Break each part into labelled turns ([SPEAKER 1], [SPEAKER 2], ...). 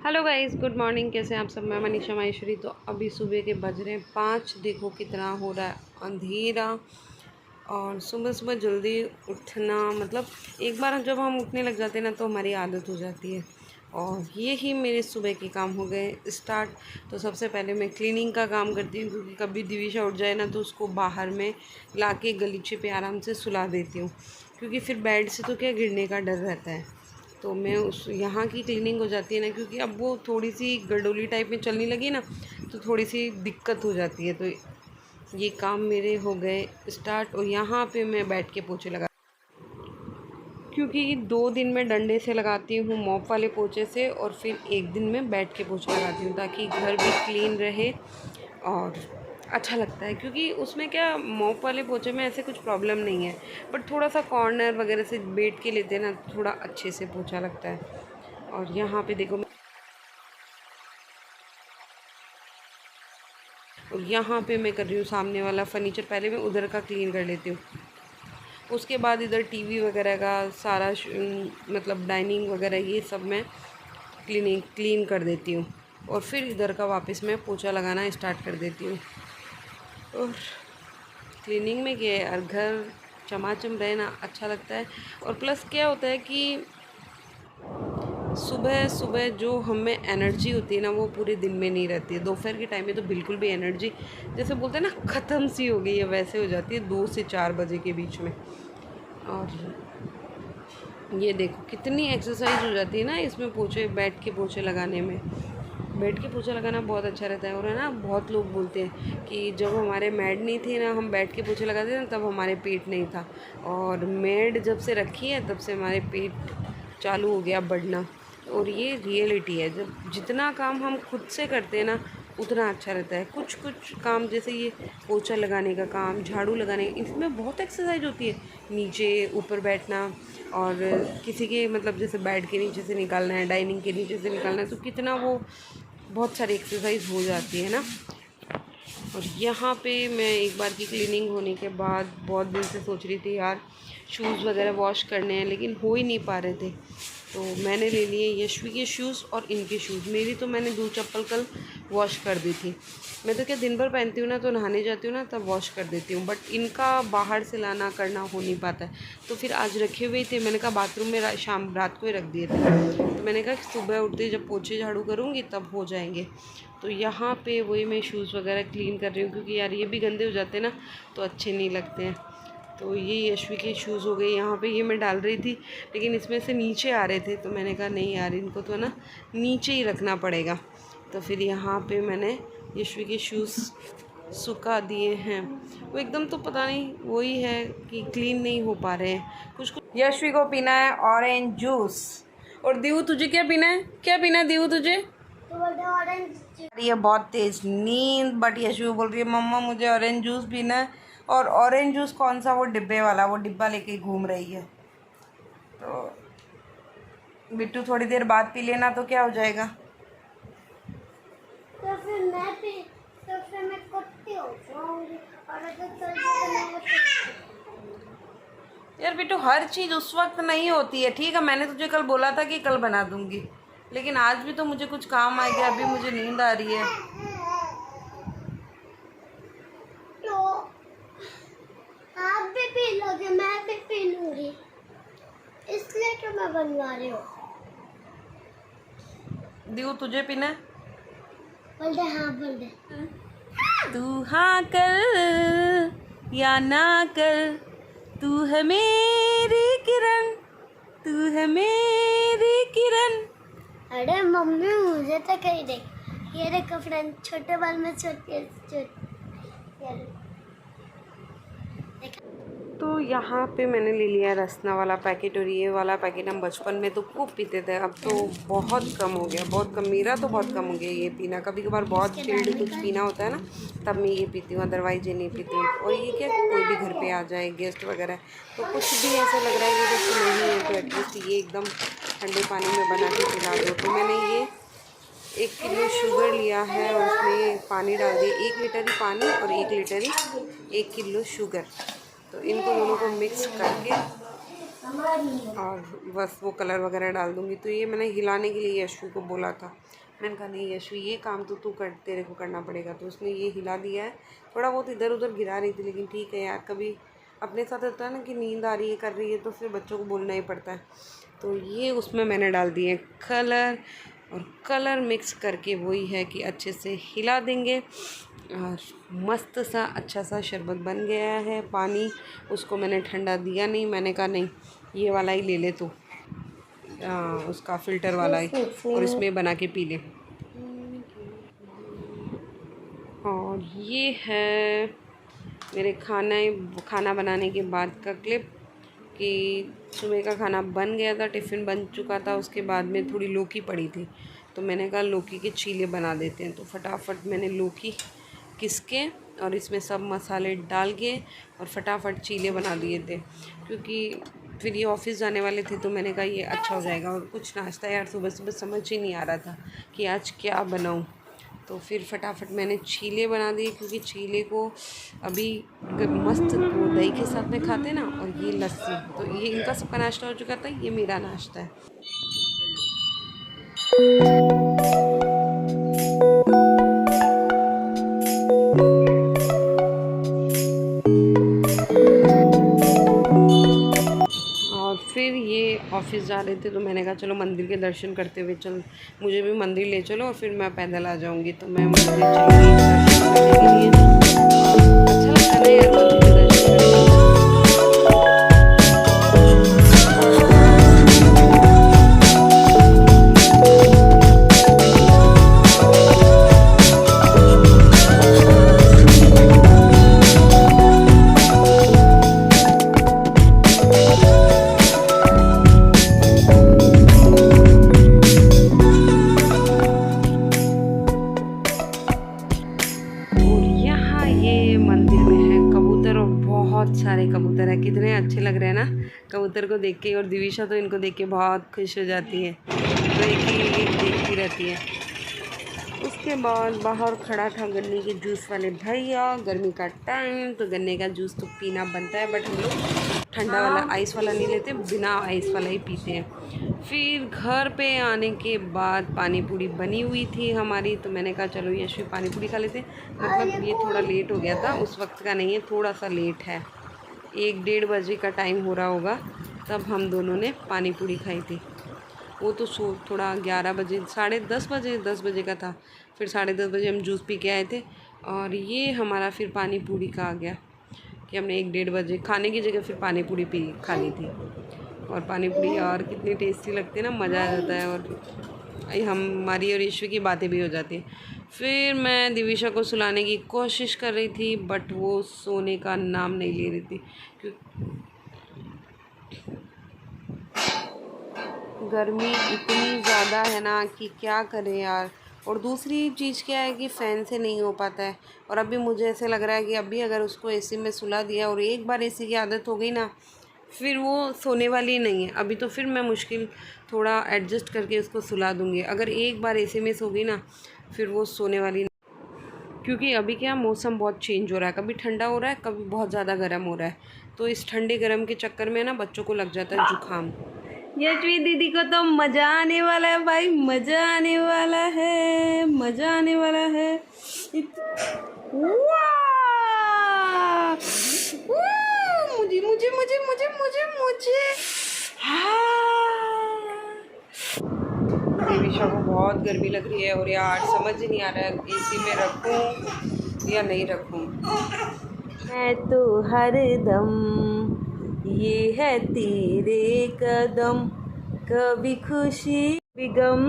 [SPEAKER 1] Hello guys, good morning. कैसे हैं आप सब? मैं मनीषा माहेश्वरी। तो अभी सुबह के बज रहे हैं 5। देखो कितना हो रहा है अंधेरा। और सुबह सुबह जल्दी उठना मतलब एक बार जब हम उठने लग जाते हैं ना तो हमारी आदत हो जाती है। और ये ही मेरे सुबह के काम हो गए स्टार्ट। तो सबसे पहले मैं क्लीनिंग का काम करती हूँ, क्योंकि कभी दिविशा उठ जाए ना तो उसको बाहर में ला के गलीचे पे आराम से सुला देती हूँ, क्योंकि फिर बेड से तो क्या गिरने का डर रहता है। तो मैं उस यहाँ की क्लीनिंग हो जाती है ना, क्योंकि अब वो थोड़ी सी गडोली टाइप में चलने लगी ना तो थोड़ी सी दिक्कत हो जाती है। तो ये काम मेरे हो गए स्टार्ट। और यहाँ पे मैं बैठ के पोछे लगा, क्योंकि 2 दिन में डंडे से लगाती हूँ मॉप वाले पोछे से, और फिर एक दिन में बैठ के पोछा लगाती हूँ, ताकि घर भी क्लीन रहे और अच्छा लगता है। क्योंकि उसमें क्या मॉप वाले पोछे में ऐसे कुछ प्रॉब्लम नहीं है, बट थोड़ा सा कॉर्नर वगैरह से बैठ के लेते हैं ना थोड़ा अच्छे से पोछा लगता है। और यहाँ पे देखो, और यहाँ पे मैं कर रही हूँ सामने वाला फर्नीचर। पहले मैं उधर का क्लीन कर लेती हूँ, उसके बाद इधर टीवी वगैरह का सारा मतलब डाइनिंग वगैरह ये सब मैं क्लीन कर देती हूँ। और फिर इधर का वापस मैं पोछा लगाना स्टार्ट कर देती हूँ। और क्लीनिंग में क्या है यार, घर चमाचम रहे ना अच्छा लगता है। और प्लस क्या होता है कि सुबह सुबह जो हमें एनर्जी होती है ना वो पूरे दिन में नहीं रहती है। दोपहर के टाइम में तो बिल्कुल भी एनर्जी, जैसे बोलते हैं ना ख़त्म सी हो गई है, वैसे हो जाती है 2 से 4 बजे के बीच में। और ये देखो कितनी एक्सरसाइज हो जाती है ना इसमें, पोछे बैठ के पोछे लगाने में। बैठ के पोछा लगाना बहुत अच्छा रहता है। और है ना, बहुत लोग बोलते हैं कि जब हमारे मेड नहीं थे ना, हम बैठ के पोछे लगाते थे ना, तब हमारे पेट नहीं था। और मेड जब से रखी है तब से हमारे पेट चालू हो गया बढ़ना। और ये रियलिटी है, जब जितना काम हम खुद से करते हैं ना उतना अच्छा रहता है। कुछ कुछ काम जैसे ये पोछा लगाने का काम, झाड़ू लगाने, इसमें बहुत एक्सरसाइज होती है। नीचे ऊपर बैठना, और किसी के मतलब जैसे बेड के नीचे से निकालना है, डाइनिंग के नीचे से निकालना है, तो कितना वो बहुत सारी एक्सरसाइज हो जाती है ना। और यहाँ पे मैं एक बार की क्लीनिंग होने के बाद बहुत दिन से सोच रही थी यार शूज़ वगैरह वॉश करने हैं, लेकिन हो ही नहीं पा रहे थे। तो मैंने ले लिए यशवी के शूज़ और इनके शूज़। मेरी तो मैंने 2 चप्पल कल वॉश कर दी थी। मैं तो क्या दिन भर पहनती हूँ ना, तो नहाने जाती हूँ ना तब वॉश कर देती हूँ, बट इनका बाहर से लाना करना हो नहीं पाता है। तो फिर आज रखे हुए थे, मैंने कहा बाथरूम में शाम रात को ही रख दिए थे, तो मैंने कहा सुबह उठते जब पोछे झाड़ू करूँगी तब हो जाएंगे। तो यहाँ पे वही मैं शूज़ वगैरह क्लीन कर रही हूँ, क्योंकि यार ये भी गंदे हो जाते हैं ना तो अच्छे नहीं लगते हैं। तो ये यशवी के शूज़ हो गए यहाँ पे, ये मैं डाल रही थी लेकिन इसमें से नीचे आ रहे थे, तो मैंने कहा नहीं यार इनको तो ना नीचे ही रखना पड़ेगा। तो फिर यहाँ पे मैंने यशवी के शूज़ सुखा दिए हैं। वो एकदम तो पता नहीं वही है कि क्लीन नहीं हो पा रहे हैं कुछ कुछ। यशवी को पीना है ऑरेंज जूस। और दीवू तुझे क्या पीना है? क्या पीना है दीवू तुझे? ये बहुत तेज नींद, बट यशु बोल रही है मम्मा मुझे ऑरेंज जूस पीना है। और ऑरेंज जूस कौन सा? वो डिब्बे वाला, वो डिब्बा लेके घूम रही है। तो बिट्टू थोड़ी देर बाद पी लेना तो क्या हो जाएगा।
[SPEAKER 2] तो फिर मैं भी, तो फिर मैं कुत्ती हो जाऊंगी और अगर कल तो
[SPEAKER 1] यार बिट्टू हर चीज़ उस वक्त नहीं होती है, ठीक है? मैंने तुझे कल बोला था कि कल बना दूंगी, लेकिन आज भी तो मुझे कुछ काम आ गया, अभी मुझे नींद आ रही है।
[SPEAKER 2] तो आप भी पी लोगे, मैं भी पी लूंगी, इसलिए तो मैं बनवा रही हूँ।
[SPEAKER 1] दीवू तुझे पीना है?
[SPEAKER 2] बोल दे हाँ, बोल दे।
[SPEAKER 1] तू हाँ कर या ना कर, तू है मेरी किरण, तू है मेरी किरण।
[SPEAKER 2] अरे मम्मी मुझे तो कही दे, ये देखो फ्रेंड, छोटे बाल में छोटे
[SPEAKER 1] तो यहाँ पे मैंने ले लिया रसना वाला पैकेट, और ये वाला पैकेट हम बचपन में तो खूब पीते थे, अब तो बहुत कम हो गया, बहुत कम। मेरा तो बहुत कम हो गया ये पीना। कभी कभार बहुत चिल्ड कुछ पीना होता है ना तब मैं ये पीती हूँ, अदरवाइज ये नहीं पीती हूँ। और ये क्या कोई भी घर पे आ जाए गेस्ट वगैरह तो कुछ भी ऐसा लग रहा है कि कुछ नहीं है तो एटलीस्ट ये एकदम ठंडे पानी में बना के पिला दो। तो मैंने ये 1 किलो शुगर लिया है और उसमें पानी डाल दिया, 1 लीटर ही पानी और 1 लीटर ही 1 किलो शुगर। तो इनको दोनों को मिक्स करके और बस वो कलर वगैरह डाल दूँगी। तो ये मैंने हिलाने के लिए यशवी को बोला था। मैंने कहा नहीं यशवी ये काम तो तू कर, तेरे को करना पड़ेगा। तो उसने ये हिला दिया है। थोड़ा बहुत इधर उधर गिरा रही थी, लेकिन ठीक है यार, कभी अपने साथ होता है ना कि नींद आ रही है, कर रही है, तो फिर बच्चों को बोलना ही पड़ता है। तो ये उसमें मैंने डाल दिए कलर, और कलर मिक्स करके वही है कि अच्छे से हिला देंगे और मस्त सा अच्छा सा शरबत बन गया है। पानी उसको मैंने ठंडा दिया नहीं, मैंने कहा नहीं ये वाला ही ले ले तू, उसका फ़िल्टर वाला ही, और इसमें बना के पी ले। और ये है मेरे खाना बनाने के बाद का क्लिप कि सुबह का खाना बन गया था, टिफ़िन बन चुका था। उसके बाद में थोड़ी लौकी पड़ी थी, तो मैंने कहा लौकी के चीले बना देते हैं। तो फटाफट मैंने लौकी किसके और इसमें सब मसाले डाल के और फटाफट चीले बना दिए थे, क्योंकि फिर ये ऑफ़िस जाने वाले थे। तो मैंने कहा ये अच्छा हो जाएगा। और कुछ नाश्ता यार सुबह सुबह समझ ही नहीं आ रहा था कि आज क्या बनाऊँ। तो फिर फटाफट मैंने चीले बना दिए, क्योंकि चीले को अभी मस्त वो दही के साथ में खाते ना, और ये लस्सी। तो ये इनका सबका नाश्ता हो चुका था, ये मेरा नाश्ता है। और फिर ये ऑफ़िस जा रहे थे, तो मैंने कहा चलो मंदिर के दर्शन करते हुए चल, मुझे भी मंदिर ले चलो और फिर मैं पैदल आ जाऊँगी। तो मैं मंदिर चली गई दर्शन करने के लिए। अच्छा लगता है यार मंदिर के दर्शन करना। बहुत सारे कबूतर हैं, कितने अच्छे लग रहे हैं ना कबूतर को देख के। और दिविशा तो इनको देख के बहुत खुश हो जाती है, तो एक देखती रहती है। उसके बाद बाहर खड़ा था गन्ने के जूस वाले भैया। गर्मी का टाइम तो गन्ने का जूस तो पीना बनता है, बट हम लोग ठंडा वाला आइस वाला नहीं लेते, बिना आइस वाला ही पीते हैं। फिर घर पे आने के बाद पानी पूरी बनी हुई थी हमारी, तो मैंने कहा चलो यशवी पानी पूरी खा लेते। मतलब ये थोड़ा लेट हो गया था, उस वक्त का नहीं है, थोड़ा सा लेट है, 1-1:30 बजे का टाइम हो रहा होगा तब हम दोनों ने पानी पूरी खाई थी। वो तो थोड़ा 11 बजे, 10:30 बजे का था। फिर 10:30 बजे हम जूस पी के आए थे। और ये हमारा फिर पानी पूरी का आ गया कि हमने 1-1:30 बजे खाने की जगह फिर पानी पूरी खा ली थी। और पानी पूरी यार कितनी टेस्टी लगती है ना, मज़ा आ जाता है। और हमारी और ईश्वी की बातें भी हो जाती हैं। फिर मैं दिविशा को सुलाने की कोशिश कर रही थी, बट वो सोने का नाम नहीं ले रही थी, गर्मी इतनी ज़्यादा है ना कि क्या करें यार। और दूसरी चीज़ क्या है कि फ़ैन से नहीं हो पाता है। और अभी मुझे ऐसे लग रहा है कि अभी अगर उसको एसी में सुला दिया और एक बार एसी की आदत हो गई ना, फिर वो सोने वाली नहीं है। अभी तो फिर मैं मुश्किल थोड़ा एडजस्ट करके उसको सुला दूँगी। अगर एक बार एसी में सो गई ना, फिर वो सोने वाली नहीं। क्योंकि अभी क्या मौसम बहुत चेंज हो रहा है, कभी ठंडा हो रहा है, कभी बहुत ज़्यादा गर्म हो रहा है। तो इस ठंडे गर्म के चक्कर में ना बच्चों को लग जाता है जुकाम। यशवी दीदी को तो मज़ा आने वाला है भाई, मज़ा आने वाला है, मज़ा आने वाला है। मुझे मुझे मुझे मुझे मुझे मुझे दिविशा को बहुत गर्मी लग रही है। और यार समझ ही नहीं आ रहा है एसी में रखूं या नहीं रखूं। मैं तो हर दम ये है तेरे कदम, कभी खुशी कभी गम।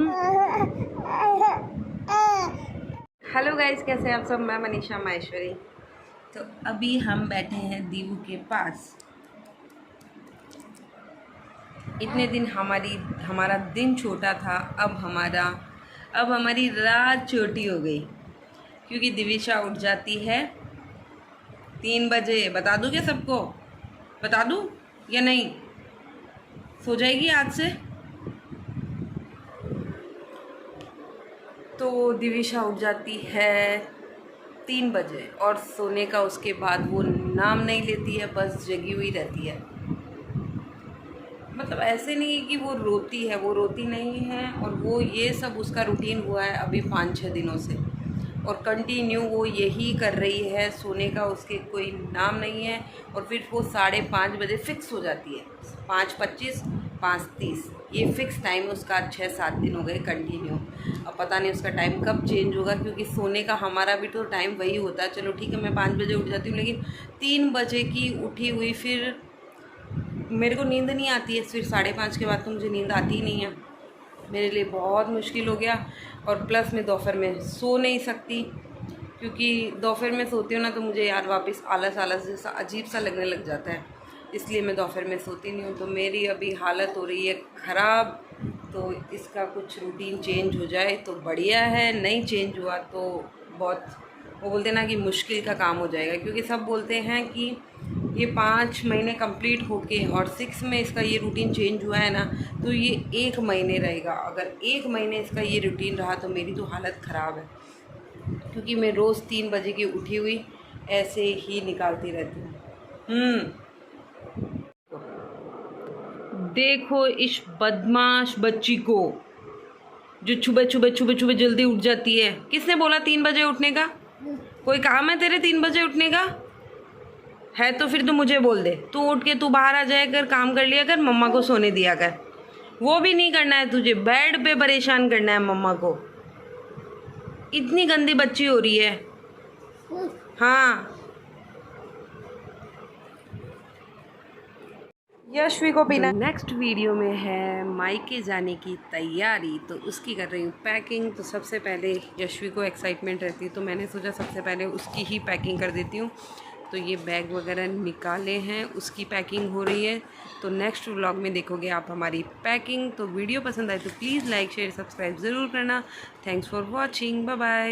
[SPEAKER 1] हेलो गाइस, कैसे हैं आप सब? मैं मनीषा माहेश्वरी। तो अभी हम बैठे हैं दीवू के पास। इतने दिन हमारा दिन छोटा था, अब हमारी रात छोटी हो गई, क्योंकि दिविशा उठ जाती है 3 बजे। बता दूँ क्या सबको? बता दूँ या नहीं? सो जाएगी आज से। तो दिविशा उठ जाती है 3 बजे, और सोने का उसके बाद वो नाम नहीं लेती है, बस जगी हुई रहती है। मतलब ऐसे नहीं है कि वो रोती है, वो रोती नहीं है। और वो ये सब उसका रूटीन हुआ है अभी 5-6 दिनों से, और कंटिन्यू वो यही कर रही है। सोने का उसके कोई नाम नहीं है। और फिर वो 5:30 बजे फ़िक्स हो जाती है, 5:25, 5:30, ये फ़िक्स टाइम उसका 6-7 दिन हो गए कंटिन्यू। अब पता नहीं उसका टाइम कब चेंज होगा, क्योंकि सोने का हमारा भी तो टाइम वही होता है। चलो ठीक है, मैं 5 बजे उठ जाती हूँ, लेकिन 3 बजे की उठी हुई फिर मेरे को नींद नहीं आती है। फिर 5:30 के बाद तो मुझे नींद आती ही नहीं है, मेरे लिए बहुत मुश्किल हो गया। और प्लस मैं दोपहर में सो नहीं सकती, क्योंकि दोपहर में सोती हूँ ना तो मुझे यार वापस आलस आलस जैसा अजीब सा लगने लग जाता है, इसलिए मैं दोपहर में सोती नहीं हूँ। तो मेरी अभी हालत हो रही है ख़राब। तो इसका कुछ रूटीन चेंज हो जाए तो बढ़िया है, नहीं चेंज हुआ तो बहुत, वो बोलते हैं ना कि मुश्किल का काम हो जाएगा। क्योंकि सब बोलते हैं कि ये 5 महीने कंप्लीट होके और 6 में इसका ये रूटीन चेंज हुआ है ना, तो ये 1 महीने रहेगा। अगर 1 महीने इसका ये रूटीन रहा तो मेरी तो हालत ख़राब है, क्योंकि मैं रोज़ 3 बजे की उठी हुई ऐसे ही निकालती रहती हूँ। देखो इस बदमाश बच्ची को, जो सुबह जल्दी उठ जाती है। किसने बोला 3 बजे उठने का? कोई काम है तेरे 3 बजे उठने का? है तो फिर तू मुझे बोल दे, तू उठ के तू बाहर आ जाया कर, काम कर लिया कर, मम्मा को सोने दिया कर। वो भी नहीं करना है तुझे, बेड पे परेशान करना है मम्मा को। इतनी गंदी बच्ची हो रही है। हाँ, यशवी को पीना। नेक्स्ट वीडियो में है मायके जाने की तैयारी, तो उसकी कर रही हूँ पैकिंग। तो सबसे पहले यशवी को एक्साइटमेंट रहती है, तो मैंने सोचा सबसे पहले उसकी ही पैकिंग कर देती हूँ। तो ये बैग वगैरह निकाले हैं, उसकी पैकिंग हो रही है। तो नेक्स्ट व्लॉग में देखोगे आप हमारी पैकिंग। तो वीडियो पसंद आए तो प्लीज़ लाइक शेयर सब्सक्राइब ज़रूर करना। Thanks for watching, bye bye.